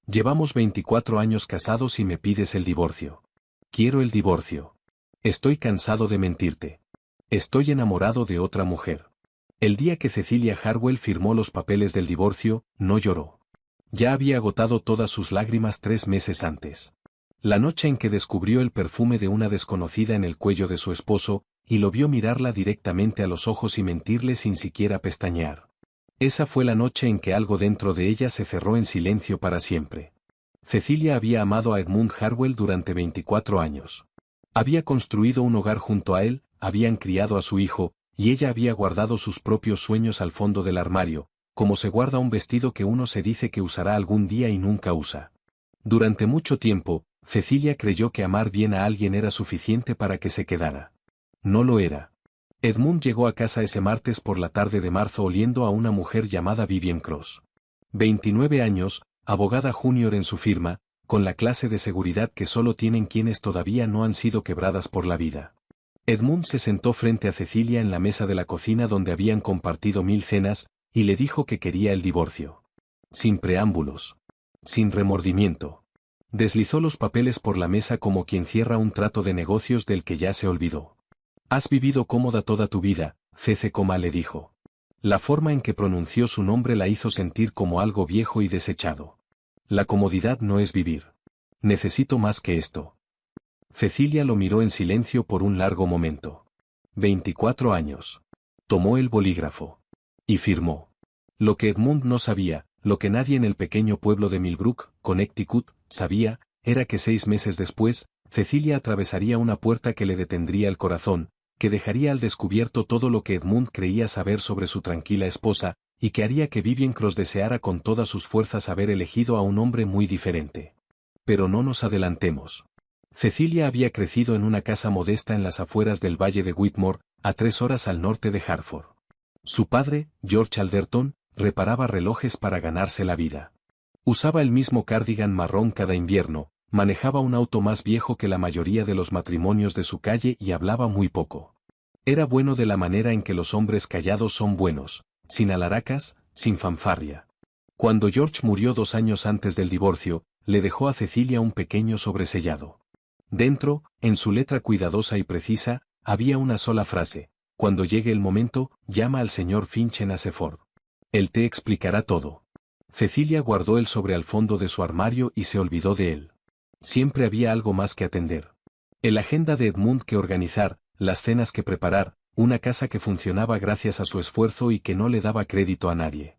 Llevamos 24 años casados y me pides el divorcio. Quiero el divorcio. Estoy cansado de mentirte. Estoy enamorado de otra mujer. El día que Cecilia Harwell firmó los papeles del divorcio, no lloró. Ya había agotado todas sus lágrimas 3 meses antes. La noche en que descubrió el perfume de una desconocida en el cuello de su esposo, y lo vio mirarla directamente a los ojos y mentirle sin siquiera pestañear. Esa fue la noche en que algo dentro de ella se cerró en silencio para siempre. Cecilia había amado a Edmund Harwell durante 24 años. Había construido un hogar junto a él, habían criado a su hijo, y ella había guardado sus propios sueños al fondo del armario, como se guarda un vestido que uno se dice que usará algún día y nunca usa. Durante mucho tiempo, Cecilia creyó que amar bien a alguien era suficiente para que se quedara. No lo era. Edmund llegó a casa ese martes por la tarde de marzo oliendo a una mujer llamada Vivian Cross. 29 años, abogada junior en su firma, con la clase de seguridad que solo tienen quienes todavía no han sido quebradas por la vida. Edmund se sentó frente a Cecilia en la mesa de la cocina donde habían compartido 1000 cenas, y le dijo que quería el divorcio. Sin preámbulos. Sin remordimiento. Deslizó los papeles por la mesa como quien cierra un trato de negocios del que ya se olvidó. Has vivido cómoda toda tu vida, Cece, le dijo. La forma en que pronunció su nombre la hizo sentir como algo viejo y desechado. La comodidad no es vivir. Necesito más que esto. Cecilia lo miró en silencio por un largo momento. 24 años. Tomó el bolígrafo. Y firmó. Lo que Edmund no sabía, lo que nadie en el pequeño pueblo de Millbrook, Connecticut, sabía, era que 6 meses después, Cecilia atravesaría una puerta que le detendría el corazón, que dejaría al descubierto todo lo que Edmund creía saber sobre su tranquila esposa, y que haría que Vivian Cross deseara con todas sus fuerzas haber elegido a un hombre muy diferente. Pero no nos adelantemos. Cecilia había crecido en una casa modesta en las afueras del valle de Whitmore, a 3 horas al norte de Hartford. Su padre, George Alderton, reparaba relojes para ganarse la vida. Usaba el mismo cardigan marrón cada invierno, manejaba un auto más viejo que la mayoría de los matrimonios de su calle y hablaba muy poco. Era bueno de la manera en que los hombres callados son buenos, sin alaracas, sin fanfarria. Cuando George murió 2 años antes del divorcio, le dejó a Cecilia un pequeño sobresellado. Dentro, en su letra cuidadosa y precisa, había una sola frase: cuando llegue el momento, llama al señor Finch en Aseford. Él te explicará todo. Cecilia guardó el sobre al fondo de su armario y se olvidó de él. Siempre había algo más que atender. El agenda de Edmund que organizar, las cenas que preparar, una casa que funcionaba gracias a su esfuerzo y que no le daba crédito a nadie.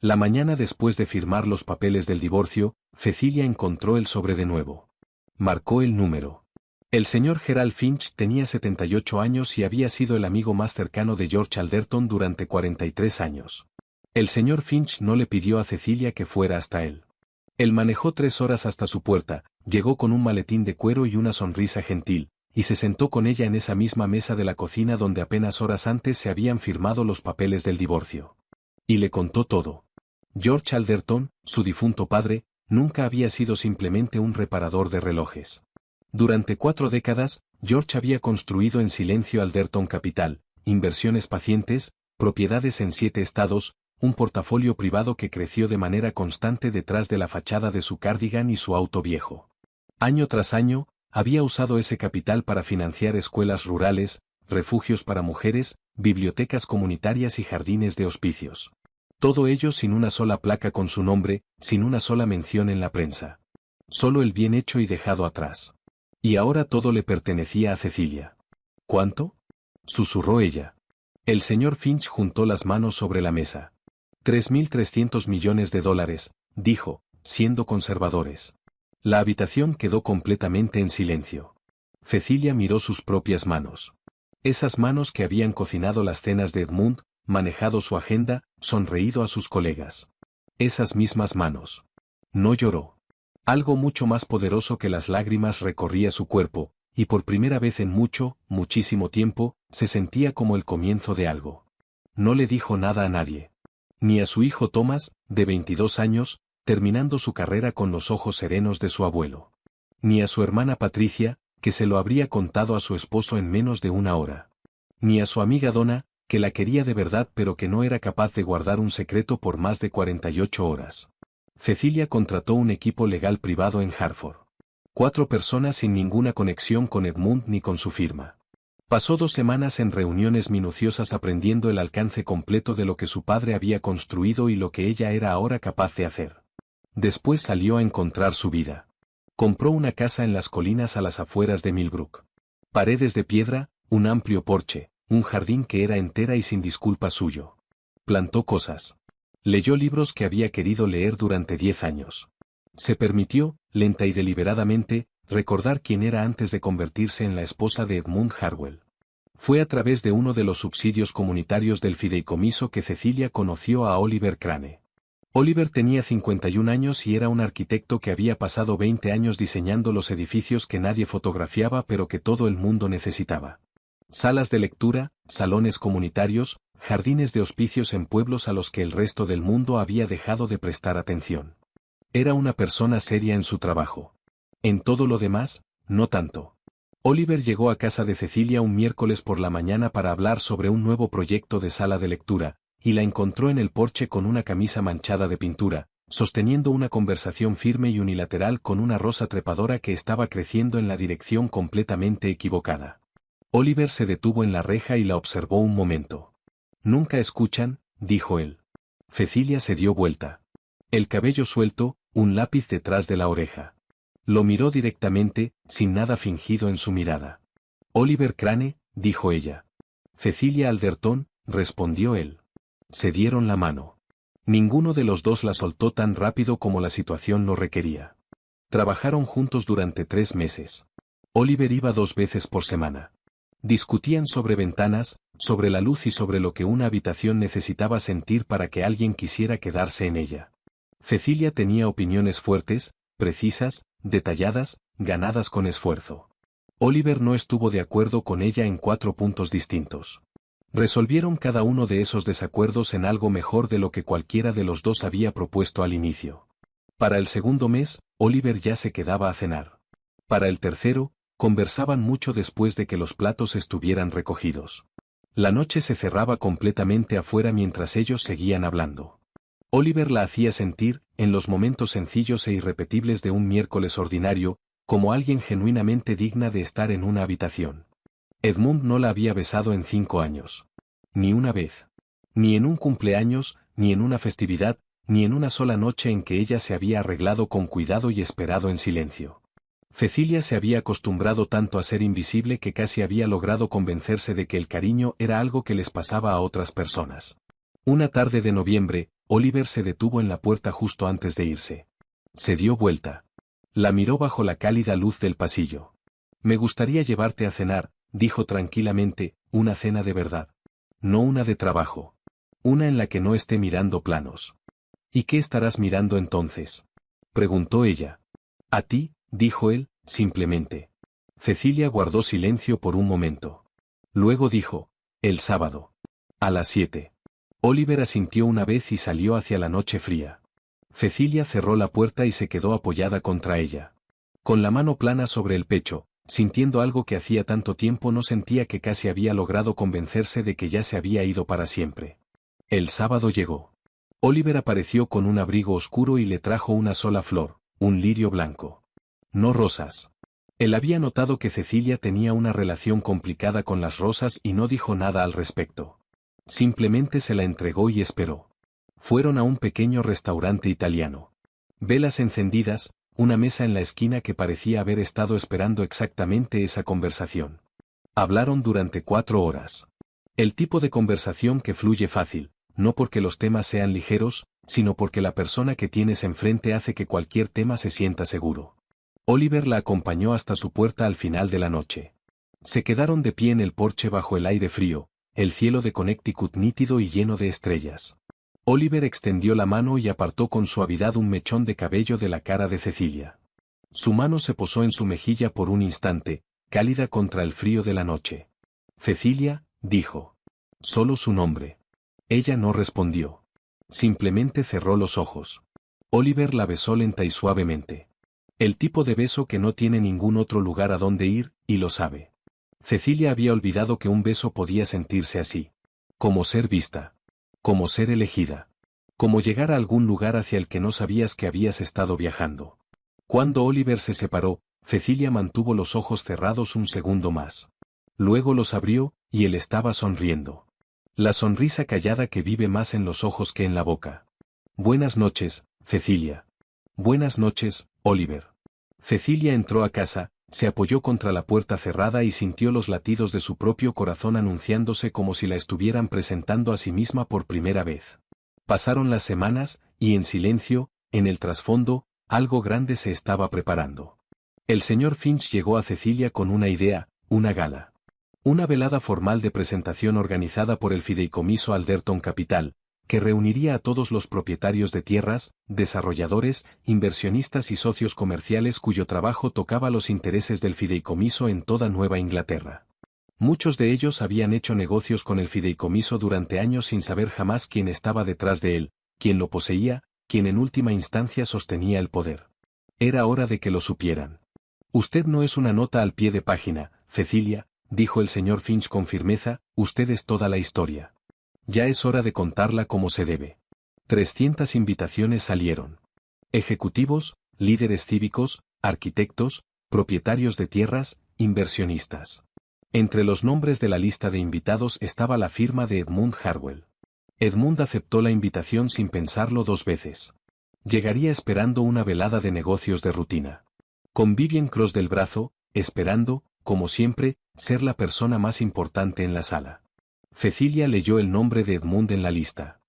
La mañana después de firmar los papeles del divorcio, Cecilia encontró el sobre de nuevo. Marcó el número. El señor Gerald Finch tenía 78 años y había sido el amigo más cercano de George Alderton durante 43 años. El señor Finch no le pidió a Cecilia que fuera hasta él. Él manejó 3 horas hasta su puerta, llegó con un maletín de cuero y una sonrisa gentil, y se sentó con ella en esa misma mesa de la cocina donde apenas horas antes se habían firmado los papeles del divorcio. Y le contó todo. George Alderton, su difunto padre, nunca había sido simplemente un reparador de relojes. Durante 4 décadas, George había construido en silencio Alderton Capital, inversiones pacientes, propiedades en 7 estados, un portafolio privado que creció de manera constante detrás de la fachada de su cardigan y su auto viejo. Año tras año, había usado ese capital para financiar escuelas rurales, refugios para mujeres, bibliotecas comunitarias y jardines de hospicios. Todo ello sin una sola placa con su nombre, sin una sola mención en la prensa. Solo el bien hecho y dejado atrás. Y ahora todo le pertenecía a Cecilia. ¿Cuánto?, susurró ella. El señor Finch juntó las manos sobre la mesa. 3.300 millones de dólares, dijo, siendo conservadores. La habitación quedó completamente en silencio. Cecilia miró sus propias manos. Esas manos que habían cocinado las cenas de Edmund, manejado su agenda, sonreído a sus colegas. Esas mismas manos. No lloró. Algo mucho más poderoso que las lágrimas recorría su cuerpo, y por primera vez en muchísimo tiempo, se sentía como el comienzo de algo. No le dijo nada a nadie. Ni a su hijo Thomas, de 22 años, terminando su carrera con los ojos serenos de su abuelo. Ni a su hermana Patricia, que se lo habría contado a su esposo en menos de 1 hora. Ni a su amiga Donna, que la quería de verdad pero que no era capaz de guardar un secreto por más de 48 horas. Cecilia contrató un equipo legal privado en Hartford. 4 personas sin ninguna conexión con Edmund ni con su firma. Pasó 2 semanas en reuniones minuciosas aprendiendo el alcance completo de lo que su padre había construido y lo que ella era ahora capaz de hacer. Después salió a encontrar su vida. Compró una casa en las colinas a las afueras de Millbrook. Paredes de piedra, un amplio porche, un jardín que era entera y sin disculpa suyo. Plantó cosas. Leyó libros que había querido leer durante 10 años. Se permitió, lenta y deliberadamente, recordar quién era antes de convertirse en la esposa de Edmund Hartwell. Fue a través de uno de los subsidios comunitarios del fideicomiso que Cecilia conoció a Oliver Crane. Oliver tenía 51 años y era un arquitecto que había pasado 20 años diseñando los edificios que nadie fotografiaba pero que todo el mundo necesitaba. Salas de lectura, salones comunitarios, jardines de hospicios en pueblos a los que el resto del mundo había dejado de prestar atención. Era una persona seria en su trabajo. En todo lo demás, no tanto. Oliver llegó a casa de Cecilia un miércoles por la mañana para hablar sobre un nuevo proyecto de sala de lectura, y la encontró en el porche con una camisa manchada de pintura, sosteniendo una conversación firme y unilateral con una rosa trepadora que estaba creciendo en la dirección completamente equivocada. Oliver se detuvo en la reja y la observó un momento. «Nunca escuchan», dijo él. Cecilia se dio vuelta. El cabello suelto, un lápiz detrás de la oreja. Lo miró directamente, sin nada fingido en su mirada. «Oliver Crane», dijo ella. «Cecilia Alderton», respondió él. Se dieron la mano. Ninguno de los dos la soltó tan rápido como la situación lo requería. Trabajaron juntos durante 3 meses. Oliver iba 2 veces por semana. Discutían sobre ventanas, sobre la luz y sobre lo que una habitación necesitaba sentir para que alguien quisiera quedarse en ella. Cecilia tenía opiniones fuertes, precisas, detalladas, ganadas con esfuerzo. Oliver no estuvo de acuerdo con ella en 4 puntos distintos. Resolvieron cada uno de esos desacuerdos en algo mejor de lo que cualquiera de los dos había propuesto al inicio. Para el segundo mes, Oliver ya se quedaba a cenar. Para el tercero, conversaban mucho después de que los platos estuvieran recogidos. La noche se cerraba completamente afuera mientras ellos seguían hablando. Oliver la hacía sentir, en los momentos sencillos e irrepetibles de un miércoles ordinario, como alguien genuinamente digna de estar en una habitación. Edmund no la había besado en 5 años. Ni una vez. Ni en un cumpleaños, ni en una festividad, ni en una sola noche en que ella se había arreglado con cuidado y esperado en silencio. Cecilia se había acostumbrado tanto a ser invisible que casi había logrado convencerse de que el cariño era algo que les pasaba a otras personas. Una tarde de noviembre, Oliver se detuvo en la puerta justo antes de irse. Se dio vuelta. La miró bajo la cálida luz del pasillo. «Me gustaría llevarte a cenar», dijo tranquilamente, «una cena de verdad. No una de trabajo. Una en la que no esté mirando planos». «¿Y qué estarás mirando entonces?», preguntó ella. «A ti», dijo él, simplemente. Cecilia guardó silencio por un momento. Luego dijo, «El sábado. A las 7». Oliver asintió una vez y salió hacia la noche fría. Cecilia cerró la puerta y se quedó apoyada contra ella. Con la mano plana sobre el pecho, sintiendo algo que hacía tanto tiempo no sentía, que casi había logrado convencerse de que ya se había ido para siempre. El sábado llegó. Oliver apareció con un abrigo oscuro y le trajo una sola flor, un lirio blanco. No rosas. Él había notado que Cecilia tenía una relación complicada con las rosas y no dijo nada al respecto. Simplemente se la entregó y esperó. Fueron a un pequeño restaurante italiano. Velas encendidas, una mesa en la esquina que parecía haber estado esperando exactamente esa conversación. Hablaron durante 4 horas. El tipo de conversación que fluye fácil, no porque los temas sean ligeros, sino porque la persona que tienes enfrente hace que cualquier tema se sienta seguro. Oliver la acompañó hasta su puerta al final de la noche. Se quedaron de pie en el porche bajo el aire frío, el cielo de Connecticut nítido y lleno de estrellas. Oliver extendió la mano y apartó con suavidad un mechón de cabello de la cara de Cecilia. Su mano se posó en su mejilla por un instante, cálida contra el frío de la noche. «Cecilia», dijo. Solo su nombre. Ella no respondió. Simplemente cerró los ojos. Oliver la besó lenta y suavemente. El tipo de beso que no tiene ningún otro lugar a donde ir, y lo sabe. Cecilia había olvidado que un beso podía sentirse así. Como ser vista. Como ser elegida. Como llegar a algún lugar hacia el que no sabías que habías estado viajando. Cuando Oliver se separó, Cecilia mantuvo los ojos cerrados un segundo más. Luego los abrió, y él estaba sonriendo. La sonrisa callada que vive más en los ojos que en la boca. Buenas noches, Cecilia. Buenas noches, Oliver. Cecilia entró a casa, se apoyó contra la puerta cerrada y sintió los latidos de su propio corazón anunciándose como si la estuvieran presentando a sí misma por primera vez. Pasaron las semanas, y en silencio, en el trasfondo, algo grande se estaba preparando. El señor Finch llegó a Cecilia con una idea, una gala. Una velada formal de presentación organizada por el Fideicomiso Alderton Capital, que reuniría a todos los propietarios de tierras, desarrolladores, inversionistas y socios comerciales cuyo trabajo tocaba los intereses del fideicomiso en toda Nueva Inglaterra. Muchos de ellos habían hecho negocios con el fideicomiso durante años sin saber jamás quién estaba detrás de él, quién lo poseía, quién en última instancia sostenía el poder. Era hora de que lo supieran. Usted no es una nota al pie de página, Cecilia, dijo el señor Finch con firmeza, usted es toda la historia. Ya es hora de contarla como se debe. 300 invitaciones salieron. Ejecutivos, líderes cívicos, arquitectos, propietarios de tierras, inversionistas. Entre los nombres de la lista de invitados estaba la firma de Edmund Harwell. Edmund aceptó la invitación sin pensarlo dos veces. Llegaría esperando una velada de negocios de rutina. Con Vivien Cross del brazo, esperando, como siempre, ser la persona más importante en la sala. Cecilia leyó el nombre de Edmund en la lista.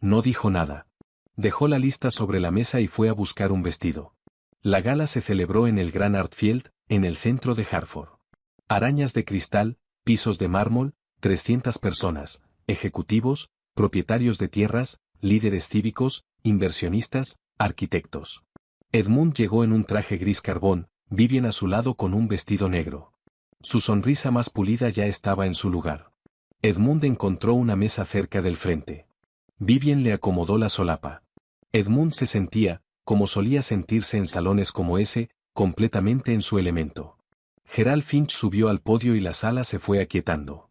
No dijo nada. Dejó la lista sobre la mesa y fue a buscar un vestido. La gala se celebró en el Grand Artfield, en el centro de Hartford. Arañas de cristal, pisos de mármol, 300 personas, ejecutivos, propietarios de tierras, líderes cívicos, inversionistas, arquitectos. Edmund llegó en un traje gris carbón, Vivien a su lado con un vestido negro. Su sonrisa más pulida ya estaba en su lugar. Edmund encontró una mesa cerca del frente. Vivien le acomodó la solapa. Edmund se sentía, como solía sentirse en salones como ese, completamente en su elemento. Gerald Finch subió al podio y la sala se fue aquietando.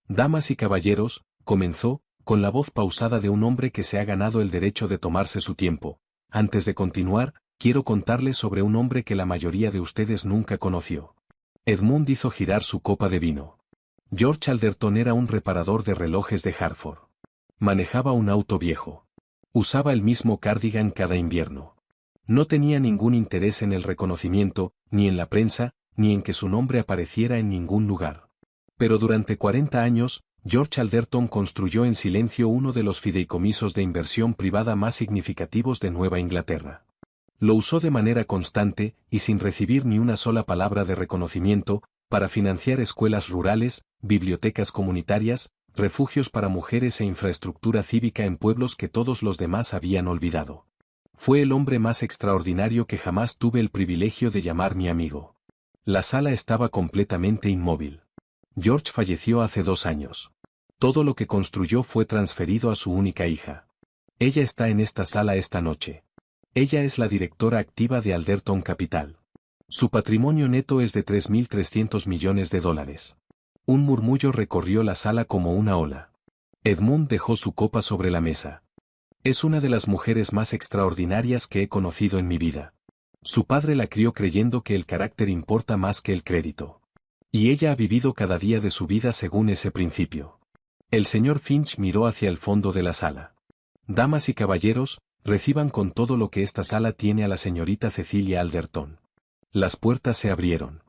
Damas y caballeros, comenzó, con la voz pausada de un hombre que se ha ganado el derecho de tomarse su tiempo. Antes de continuar, quiero contarles sobre un hombre que la mayoría de ustedes nunca conoció. Edmund hizo girar su copa de vino. George Alderton era un reparador de relojes de Hartford. Manejaba un auto viejo. Usaba el mismo cardigan cada invierno. No tenía ningún interés en el reconocimiento, ni en la prensa, ni en que su nombre apareciera en ningún lugar. Pero durante 40 años, George Alderton construyó en silencio uno de los fideicomisos de inversión privada más significativos de Nueva Inglaterra. Lo usó de manera constante, y sin recibir ni una sola palabra de reconocimiento, para financiar escuelas rurales, bibliotecas comunitarias, refugios para mujeres e infraestructura cívica en pueblos que todos los demás habían olvidado. Fue el hombre más extraordinario que jamás tuve el privilegio de llamar mi amigo. La sala estaba completamente inmóvil. George falleció hace 2 años. Todo lo que construyó fue transferido a su única hija. Ella está en esta sala esta noche. Ella es la directora activa de Alderton Capital. Su patrimonio neto es de $3.300 millones. Un murmullo recorrió la sala como una ola. Edmund dejó su copa sobre la mesa. Es una de las mujeres más extraordinarias que he conocido en mi vida. Su padre la crió creyendo que el carácter importa más que el crédito. Y ella ha vivido cada día de su vida según ese principio. El señor Finch miró hacia el fondo de la sala. Damas y caballeros, reciban con todo lo que esta sala tiene a la señorita Cecilia Alderton. Las puertas se abrieron.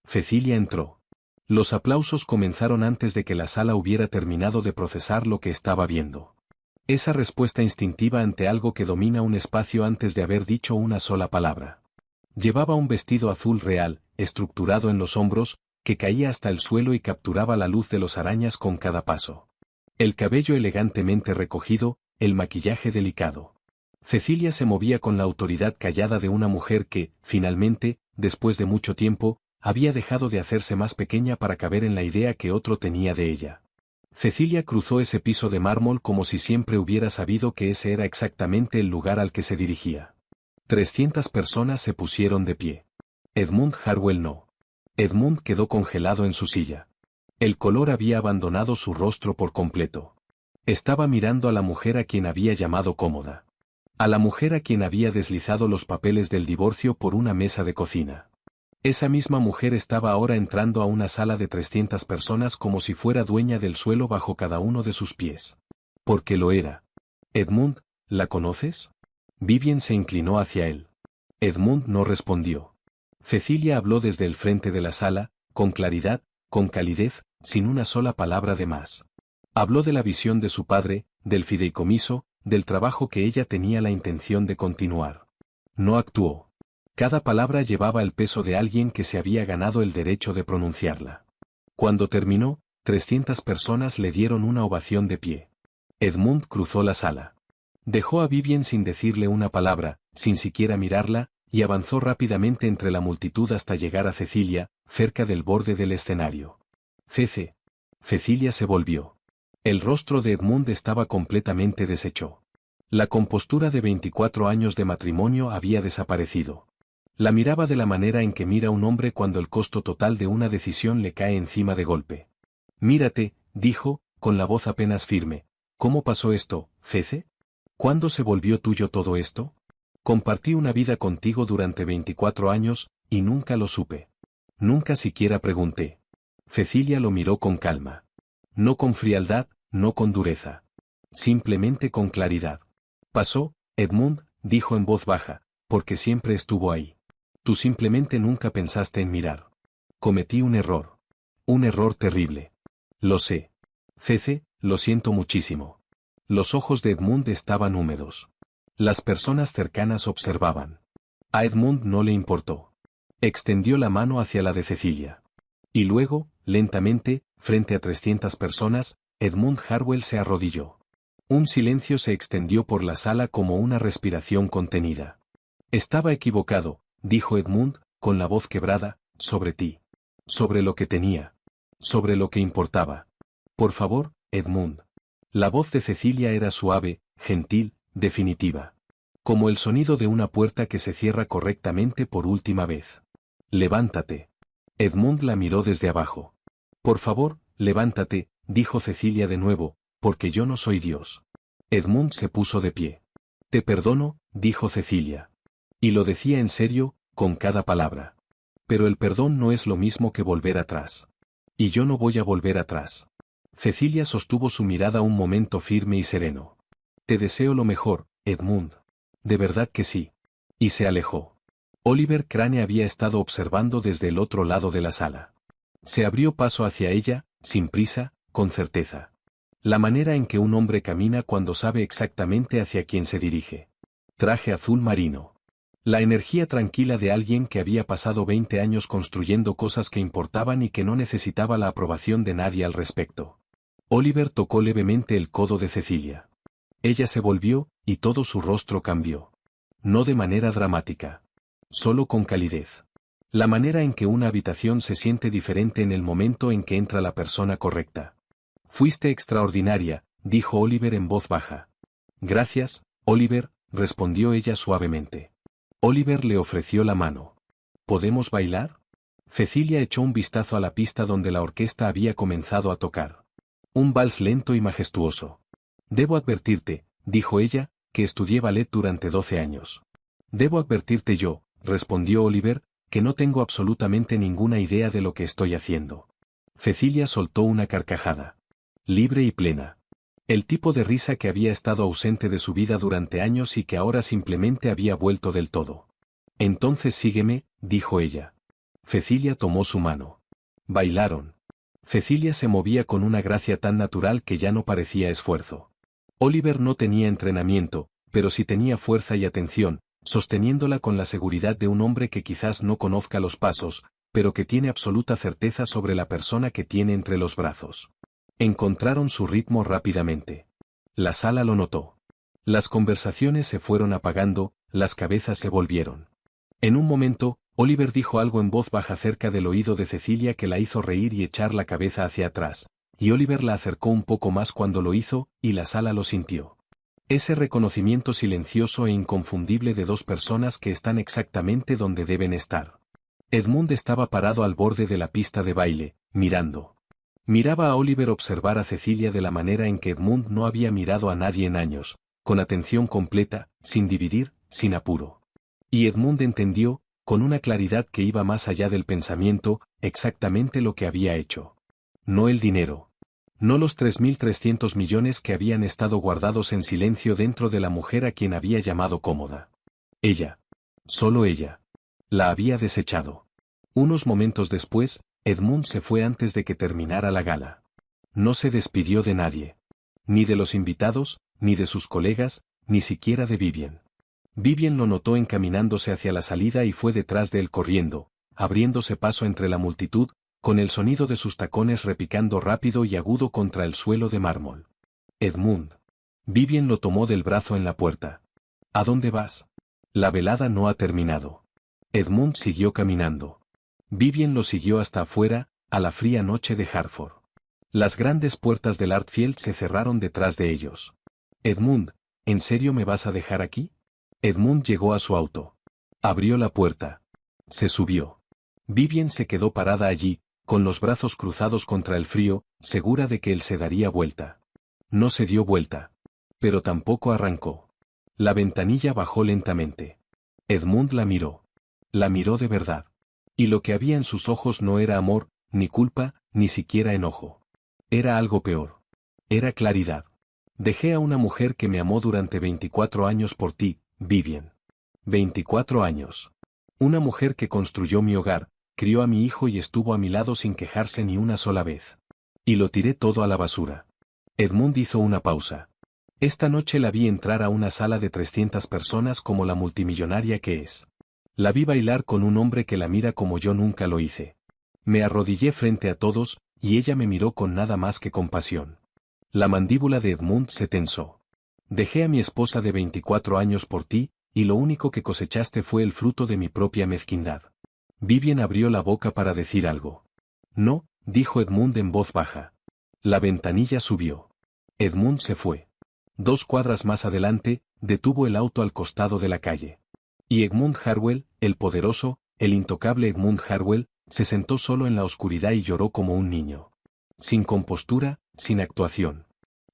Cecilia entró. Los aplausos comenzaron antes de que la sala hubiera terminado de procesar lo que estaba viendo. Esa respuesta instintiva ante algo que domina un espacio antes de haber dicho una sola palabra. Llevaba un vestido azul real, estructurado en los hombros, que caía hasta el suelo y capturaba la luz de los arañas con cada paso. El cabello elegantemente recogido, el maquillaje delicado. Cecilia se movía con la autoridad callada de una mujer que, finalmente, después de mucho tiempo, había dejado de hacerse más pequeña para caber en la idea que otro tenía de ella. Cecilia cruzó ese piso de mármol como si siempre hubiera sabido que ese era exactamente el lugar al que se dirigía. 300 personas se pusieron de pie. Edmund Harwell no. Edmund quedó congelado en su silla. El color había abandonado su rostro por completo. Estaba mirando a la mujer a quien había llamado cómoda. A la mujer a quien había deslizado los papeles del divorcio por una mesa de cocina. Esa misma mujer estaba ahora entrando a una sala de 300 personas como si fuera dueña del suelo bajo cada uno de sus pies. Porque lo era. Edmund, ¿la conoces? Vivien se inclinó hacia él. Edmund no respondió. Cecilia habló desde el frente de la sala, con claridad, con calidez, sin una sola palabra de más. Habló de la visión de su padre, del fideicomiso, del trabajo que ella tenía la intención de continuar. No actuó. Cada palabra llevaba el peso de alguien que se había ganado el derecho de pronunciarla. Cuando terminó, 300 personas le dieron una ovación de pie. Edmund cruzó la sala. Dejó a Vivien sin decirle una palabra, sin siquiera mirarla, y avanzó rápidamente entre la multitud hasta llegar a Cecilia, cerca del borde del escenario. Cecilia se volvió. El rostro de Edmund estaba completamente deshecho. La compostura de 24 años de matrimonio había desaparecido. La miraba de la manera en que mira un hombre cuando el costo total de una decisión le cae encima de golpe. Mírate, dijo, con la voz apenas firme. ¿Cómo pasó esto, Cece? ¿Cuándo se volvió tuyo todo esto? Compartí una vida contigo durante 24 años, y nunca lo supe. Nunca siquiera pregunté. Cecilia lo miró con calma. No con frialdad, no con dureza. Simplemente con claridad. Pasó, Edmund, dijo en voz baja, porque siempre estuvo ahí. Tú simplemente nunca pensaste en mirar. Cometí un error. Un error terrible. Lo sé. Cece, lo siento muchísimo. Los ojos de Edmund estaban húmedos. Las personas cercanas observaban. A Edmund no le importó. Extendió la mano hacia la de Cecilia. Y luego, lentamente, frente a 300 personas, Edmund Harwell se arrodilló. Un silencio se extendió por la sala como una respiración contenida. Estaba equivocado, dijo Edmund, con la voz quebrada, sobre ti. Sobre lo que tenía. Sobre lo que importaba. Por favor, Edmund. La voz de Cecilia era suave, gentil, definitiva. Como el sonido de una puerta que se cierra correctamente por última vez. Levántate. Edmund la miró desde abajo. Por favor, levántate, dijo Cecilia de nuevo, porque yo no soy Dios. Edmund se puso de pie. Te perdono, dijo Cecilia. Y lo decía en serio, con cada palabra. Pero el perdón no es lo mismo que volver atrás. Y yo no voy a volver atrás. Cecilia sostuvo su mirada un momento firme y sereno. Te deseo lo mejor, Edmund. De verdad que sí. Y se alejó. Oliver Crane había estado observando desde el otro lado de la sala. Se abrió paso hacia ella, sin prisa, con certeza. La manera en que un hombre camina cuando sabe exactamente hacia quién se dirige. Traje azul marino. La energía tranquila de alguien que había pasado 20 años construyendo cosas que importaban y que no necesitaba la aprobación de nadie al respecto. Oliver tocó levemente el codo de Cecilia. Ella se volvió, y todo su rostro cambió. No de manera dramática. Solo con calidez. La manera en que una habitación se siente diferente en el momento en que entra la persona correcta. Fuiste extraordinaria, dijo Oliver en voz baja. Gracias, Oliver, respondió ella suavemente. Oliver le ofreció la mano. ¿Podemos bailar? Cecilia echó un vistazo a la pista donde la orquesta había comenzado a tocar. Un vals lento y majestuoso. Debo advertirte, dijo ella, que estudié ballet durante 12 años. Debo advertirte yo, respondió Oliver, que no tengo absolutamente ninguna idea de lo que estoy haciendo. Cecilia soltó una carcajada. Libre y plena. El tipo de risa que había estado ausente de su vida durante años y que ahora simplemente había vuelto del todo. Entonces sígueme, dijo ella. Cecilia tomó su mano. Bailaron. Cecilia se movía con una gracia tan natural que ya no parecía esfuerzo. Oliver no tenía entrenamiento, pero sí tenía fuerza y atención, sosteniéndola con la seguridad de un hombre que quizás no conozca los pasos, pero que tiene absoluta certeza sobre la persona que tiene entre los brazos. Encontraron su ritmo rápidamente. La sala lo notó. Las conversaciones se fueron apagando, las cabezas se volvieron. En un momento, Oliver dijo algo en voz baja cerca del oído de Cecilia que la hizo reír y echar la cabeza hacia atrás, y Oliver la acercó un poco más cuando lo hizo, y la sala lo sintió. Ese reconocimiento silencioso e inconfundible de dos personas que están exactamente donde deben estar. Edmund estaba parado al borde de la pista de baile, mirando. Miraba a Oliver observar a Cecilia de la manera en que Edmund no había mirado a nadie en años, con atención completa, sin dividir, sin apuro. Y Edmund entendió, con una claridad que iba más allá del pensamiento, exactamente lo que había hecho. No el dinero. No los 3.300 millones que habían estado guardados en silencio dentro de la mujer a quien había llamado cómoda. Ella. Solo ella. La había desechado. Unos momentos después, Edmund se fue antes de que terminara la gala. No se despidió de nadie. Ni de los invitados, ni de sus colegas, ni siquiera de Vivien. Vivien lo notó encaminándose hacia la salida y fue detrás de él corriendo, abriéndose paso entre la multitud, con el sonido de sus tacones repicando rápido y agudo contra el suelo de mármol. Edmund. Vivien lo tomó del brazo en la puerta. ¿A dónde vas? La velada no ha terminado. Edmund siguió caminando. Vivien lo siguió hasta afuera, a la fría noche de Hartford. Las grandes puertas del Artfield se cerraron detrás de ellos. Edmund, ¿en serio me vas a dejar aquí? Edmund llegó a su auto. Abrió la puerta. Se subió. Vivien se quedó parada allí, con los brazos cruzados contra el frío, segura de que él se daría vuelta. No se dio vuelta. Pero tampoco arrancó. La ventanilla bajó lentamente. Edmund la miró. La miró de verdad. Y lo que había en sus ojos no era amor, ni culpa, ni siquiera enojo. Era algo peor. Era claridad. Dejé a una mujer que me amó durante 24 años por ti, Vivien. 24 años. Una mujer que construyó mi hogar, crió a mi hijo y estuvo a mi lado sin quejarse ni una sola vez. Y lo tiré todo a la basura. Edmund hizo una pausa. Esta noche la vi entrar a una sala de 300 personas como la multimillonaria que es. La vi bailar con un hombre que la mira como yo nunca lo hice. Me arrodillé frente a todos, y ella me miró con nada más que compasión. La mandíbula de Edmund se tensó. Dejé a mi esposa de 24 años por ti, y lo único que cosechaste fue el fruto de mi propia mezquindad. Vivien abrió la boca para decir algo. No, dijo Edmund en voz baja. La ventanilla subió. Edmund se fue. 2 cuadras más adelante, detuvo el auto al costado de la calle. Y Edmund Harwell, el poderoso, el intocable Edmund Harwell, se sentó solo en la oscuridad y lloró como un niño. Sin compostura, sin actuación.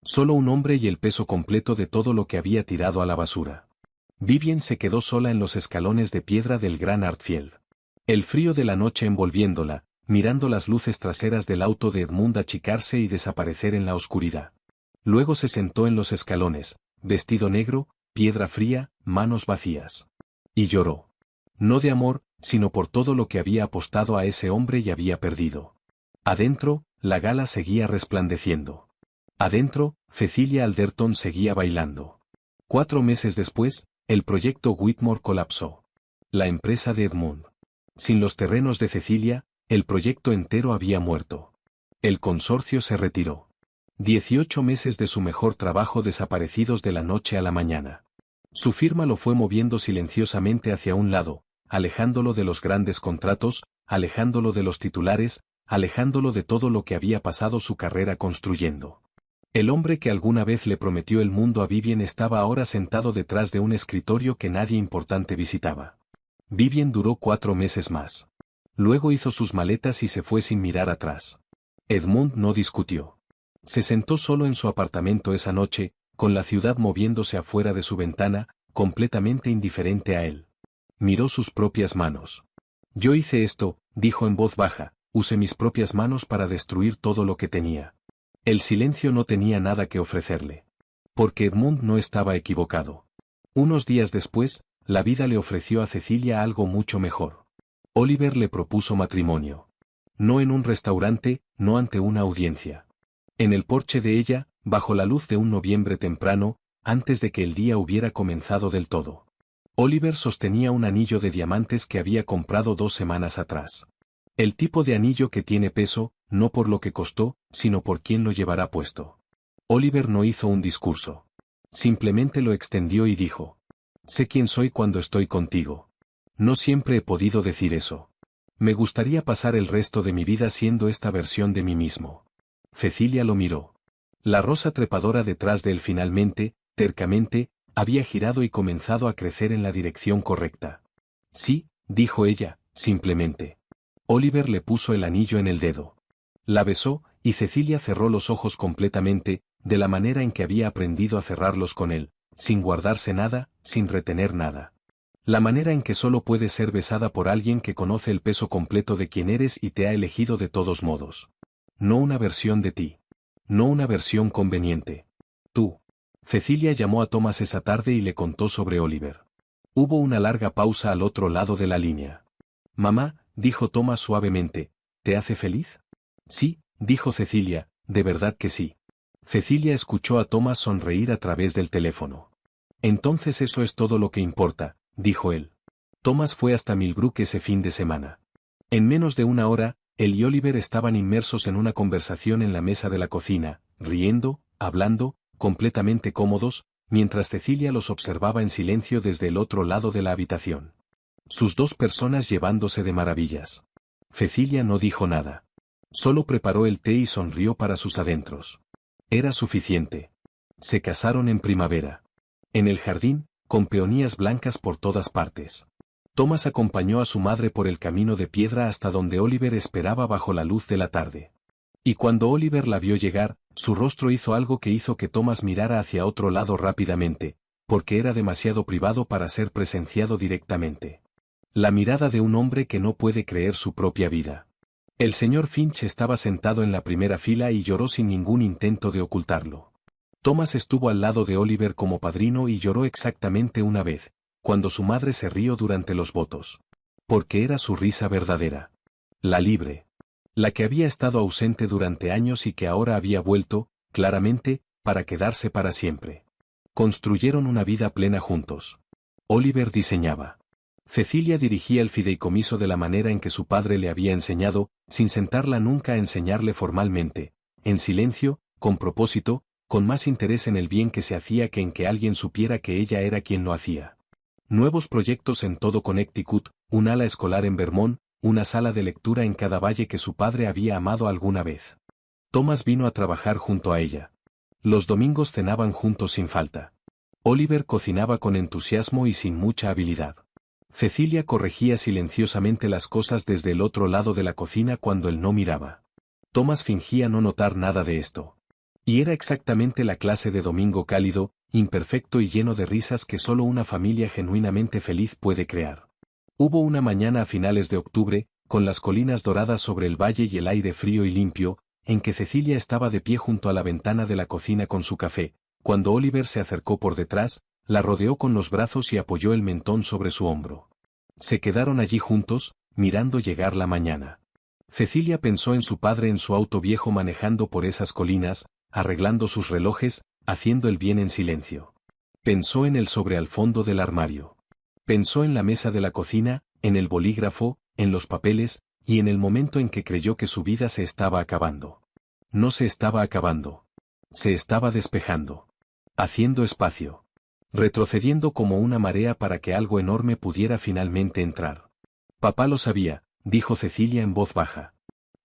Solo un hombre y el peso completo de todo lo que había tirado a la basura. Vivien se quedó sola en los escalones de piedra del gran Artfield. El frío de la noche envolviéndola, mirando las luces traseras del auto de Edmund achicarse y desaparecer en la oscuridad. Luego se sentó en los escalones, vestido negro, piedra fría, manos vacías. Y lloró. No de amor, sino por todo lo que había apostado a ese hombre y había perdido. Adentro, la gala seguía resplandeciendo. Adentro, Cecilia Alderton seguía bailando. 4 meses después, el proyecto Whitmore colapsó. La empresa de Edmund. Sin los terrenos de Cecilia, el proyecto entero había muerto. El consorcio se retiró. 18 meses de su mejor trabajo desaparecidos de la noche a la mañana. Su firma lo fue moviendo silenciosamente hacia un lado, alejándolo de los grandes contratos, alejándolo de los titulares, alejándolo de todo lo que había pasado su carrera construyendo. El hombre que alguna vez le prometió el mundo a Vivien estaba ahora sentado detrás de un escritorio que nadie importante visitaba. Vivien duró 4 meses más. Luego hizo sus maletas y se fue sin mirar atrás. Edmund no discutió. Se sentó solo en su apartamento esa noche, con la ciudad moviéndose afuera de su ventana, completamente indiferente a él. Miró sus propias manos. Yo hice esto, dijo en voz baja, usé mis propias manos para destruir todo lo que tenía. El silencio no tenía nada que ofrecerle. Porque Edmund no estaba equivocado. Unos días después, la vida le ofreció a Cecilia algo mucho mejor. Oliver le propuso matrimonio. No en un restaurante, no ante una audiencia. En el porche de ella, bajo la luz de un noviembre temprano, antes de que el día hubiera comenzado del todo. Oliver sostenía un anillo de diamantes que había comprado 2 semanas atrás. El tipo de anillo que tiene peso, no por lo que costó, sino por quién lo llevará puesto. Oliver no hizo un discurso. Simplemente lo extendió y dijo: sé quién soy cuando estoy contigo. No siempre he podido decir eso. Me gustaría pasar el resto de mi vida siendo esta versión de mí mismo. Cecilia lo miró. La rosa trepadora detrás de él finalmente, tercamente, había girado y comenzado a crecer en la dirección correcta. Sí, dijo ella, simplemente. Oliver le puso el anillo en el dedo. La besó, y Cecilia cerró los ojos completamente, de la manera en que había aprendido a cerrarlos con él, sin guardarse nada, sin retener nada. La manera en que solo puedes ser besada por alguien que conoce el peso completo de quien eres y te ha elegido de todos modos. No una versión de ti. No una versión conveniente. Tú. Cecilia llamó a Thomas esa tarde y le contó sobre Oliver. Hubo una larga pausa al otro lado de la línea. Mamá, dijo Thomas suavemente, ¿te hace feliz? Sí, dijo Cecilia, de verdad que sí. Cecilia escuchó a Thomas sonreír a través del teléfono. Entonces eso es todo lo que importa, dijo él. Thomas fue hasta Millbrook ese fin de semana. En menos de una hora, él y Oliver estaban inmersos en una conversación en la mesa de la cocina, riendo, hablando, completamente cómodos, mientras Cecilia los observaba en silencio desde el otro lado de la habitación. Sus dos personas llevándose de maravillas. Cecilia no dijo nada. Solo preparó el té y sonrió para sus adentros. Era suficiente. Se casaron en primavera. En el jardín, con peonías blancas por todas partes. Thomas acompañó a su madre por el camino de piedra hasta donde Oliver esperaba bajo la luz de la tarde. Y cuando Oliver la vio llegar, su rostro hizo algo que hizo que Thomas mirara hacia otro lado rápidamente, porque era demasiado privado para ser presenciado directamente. La mirada de un hombre que no puede creer su propia vida. El señor Finch estaba sentado en la primera fila y lloró sin ningún intento de ocultarlo. Thomas estuvo al lado de Oliver como padrino y lloró exactamente una vez, cuando su madre se rió durante los votos. Porque era su risa verdadera. La libre. La que había estado ausente durante años y que ahora había vuelto, claramente, para quedarse para siempre. Construyeron una vida plena juntos. Oliver diseñaba. Cecilia dirigía el fideicomiso de la manera en que su padre le había enseñado, sin sentarla nunca a enseñarle formalmente, en silencio, con propósito, con más interés en el bien que se hacía que en que alguien supiera que ella era quien lo hacía. Nuevos proyectos en todo Connecticut, un ala escolar en Vermont, una sala de lectura en cada valle que su padre había amado alguna vez. Thomas vino a trabajar junto a ella. Los domingos cenaban juntos sin falta. Oliver cocinaba con entusiasmo y sin mucha habilidad. Cecilia corregía silenciosamente las cosas desde el otro lado de la cocina cuando él no miraba. Thomas fingía no notar nada de esto. Y era exactamente la clase de domingo cálido, imperfecto y lleno de risas que solo una familia genuinamente feliz puede crear. Hubo una mañana a finales de octubre, con las colinas doradas sobre el valle y el aire frío y limpio, en que Cecilia estaba de pie junto a la ventana de la cocina con su café, cuando Oliver se acercó por detrás, la rodeó con los brazos y apoyó el mentón sobre su hombro. Se quedaron allí juntos, mirando llegar la mañana. Cecilia pensó en su padre en su auto viejo manejando por esas colinas, arreglando sus relojes, haciendo el bien en silencio. Pensó en él sobre al fondo del armario. Pensó en la mesa de la cocina, en el bolígrafo, en los papeles, y en el momento en que creyó que su vida se estaba acabando. No se estaba acabando. Se estaba despejando. Haciendo espacio. Retrocediendo como una marea para que algo enorme pudiera finalmente entrar. Papá lo sabía, dijo Cecilia en voz baja.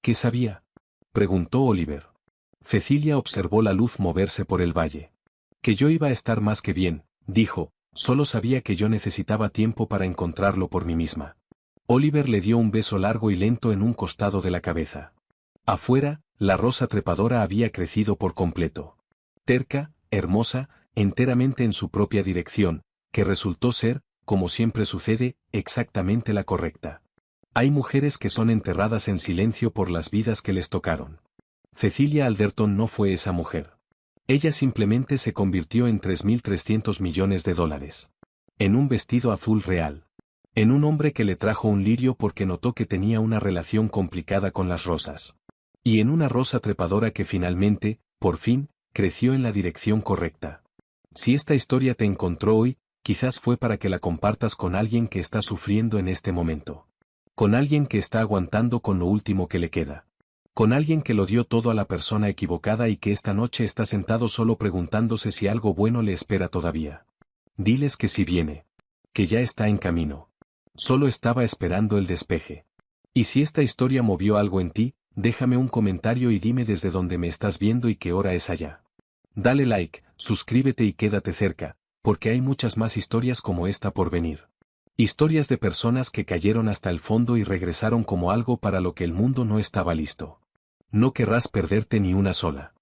¿Qué sabía? Preguntó Oliver. Cecilia observó la luz moverse por el valle. Que yo iba a estar más que bien, dijo, solo sabía que yo necesitaba tiempo para encontrarlo por mí misma. Oliver le dio un beso largo y lento en un costado de la cabeza. Afuera, la rosa trepadora había crecido por completo. Terca, hermosa, enteramente en su propia dirección, que resultó ser, como siempre sucede, exactamente la correcta. Hay mujeres que son enterradas en silencio por las vidas que les tocaron. Cecilia Alderton no fue esa mujer. Ella simplemente se convirtió en $3.300 millones. En un vestido azul real. En un hombre que le trajo un lirio porque notó que tenía una relación complicada con las rosas. Y en una rosa trepadora que finalmente, por fin, creció en la dirección correcta. Si esta historia te encontró hoy, quizás fue para que la compartas con alguien que está sufriendo en este momento. Con alguien que está aguantando con lo último que le queda. Con alguien que lo dio todo a la persona equivocada y que esta noche está sentado solo preguntándose si algo bueno le espera todavía. Diles que si viene. Que ya está en camino. Solo estaba esperando el despeje. Y si esta historia movió algo en ti, déjame un comentario y dime desde dónde me estás viendo y qué hora es allá. Dale like, suscríbete y quédate cerca, porque hay muchas más historias como esta por venir. Historias de personas que cayeron hasta el fondo y regresaron como algo para lo que el mundo no estaba listo. No querrás perderte ni una sola.